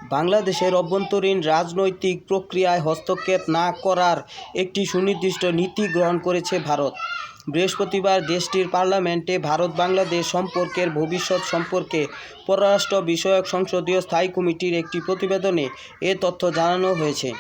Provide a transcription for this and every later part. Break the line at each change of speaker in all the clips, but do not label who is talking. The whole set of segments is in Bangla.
বাংলাদেশের অভ্যন্তরীণ রাজনৈতিক প্রক্রিয়ায় হস্তক্ষেপ না করার একটি সুনির্দিষ্ট নীতি গ্রহণ করেছে ভারত। বৃহস্পতিবার দেশটির পার্লামেন্টে ভারত-বাংলাদেশ সম্পর্কের ভবিষ্যৎ সম্পর্কে পররাষ্ট্র বিষয়ক সংসদীয় স্থায়ী কমিটির একটি প্রতিবেদনে এ তথ্য জানানো হয়েছে।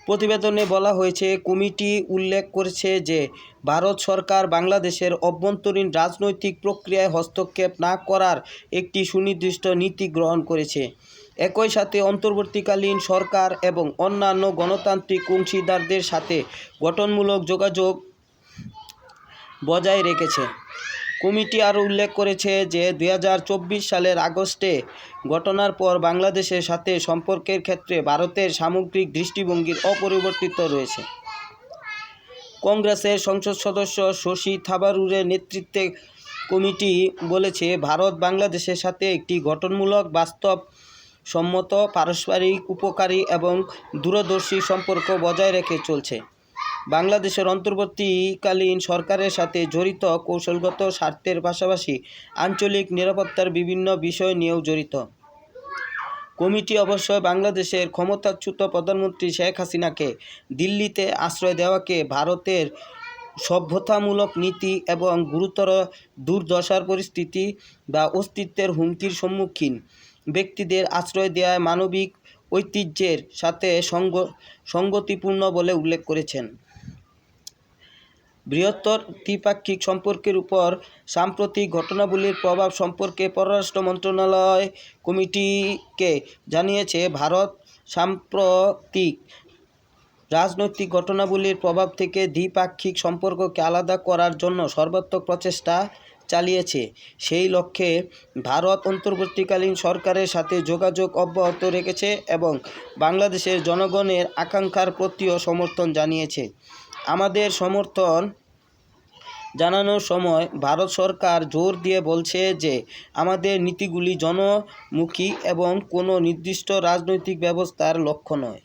প্রতিবেদনে বলা হয়েছে, কমিটি উল্লেখ করেছে যে ভারত সরকার বাংলাদেশের অভ্যন্তরীণ রাজনৈতিক প্রক্রিয়ায় হস্তক্ষেপ না করার একটি সুনির্দিষ্ট নীতি গ্রহণ করেছে। একই সাথে অন্তর্বর্তীকালীন সরকার এবং অন্যান্য গণতান্ত্রিক অংশীদারদের সাথে গঠনমূলক যোগাযোগ বজায় রেখেছে। কমিটি আরও উল্লেখ করেছে যে 2024 সালের আগস্টে ঘটনার পর বাংলাদেশের সাথে সম্পর্কের ক্ষেত্রে ভারতের সামগ্রিক দৃষ্টিভঙ্গি অপরিবর্তিত রয়েছে। কংগ্রেসের সংসদ সদস্য শশী থারুরের নেতৃত্বে কমিটি বলেছে, ভারত বাংলাদেশের সাথে একটি গঠনমূলক, বাস্তবসম্মত, পারস্পরিক উপকারী এবং দূরদর্শী সম্পর্ক বজায় রেখে চলছে। বাংলাদেশের অন্তর্বর্তীকালীন সরকারের সাথে জড়িত কৌশলগত স্বার্থের পাশাপাশি আঞ্চলিক নিরাপত্তার বিভিন্ন বিষয় নিয়েও জড়িত। কমিটি অবশ্যই বাংলাদেশের ক্ষমতাচ্যুত প্রধানমন্ত্রী শেখ হাসিনাকে দিল্লিতে আশ্রয় দেওয়াকে ভারতের সভ্যতামূলক নীতি এবং গুরুতর দুর্দশার পরিস্থিতি বা অস্তিত্বের হুমকির সম্মুখীন ব্যক্তিদের আশ্রয় দেওয়ায় মানবিক ঐতিহ্যের সাথে সঙ্গতিপূর্ণ বলে উল্লেখ করেছেন। বৃহত্তর দ্বিপাক্ষিক সম্পর্কের উপর সাম্প্রতিক ঘটনাবলীর প্রভাব সম্পর্কে পররাষ্ট্র মন্ত্রণালয় কমিটিকে জানিয়েছে, ভারত সাম্প্রতিক রাজনৈতিক ঘটনাবলীর প্রভাব থেকে দ্বিপাক্ষিক সম্পর্ককে আলাদা করার জন্য সর্বাত্মক প্রচেষ্টা চালিয়েছে। সেই লক্ষ্যে ভারত অন্তর্বর্তীকালীন সরকারের সাথে যোগাযোগ অব্যাহত রেখেছে এবং বাংলাদেশের জনগণের আকাঙ্ক্ষার প্রতিও সমর্থন জানিয়েছে। আমাদের সমর্থন জানানোর সময় ভারত সরকার জোর দিয়ে বলছে যে আমাদের নীতিগুলি জনমুখী এবং কোনো নির্দিষ্ট রাজনৈতিক ব্যবস্থার লক্ষ্য নয়।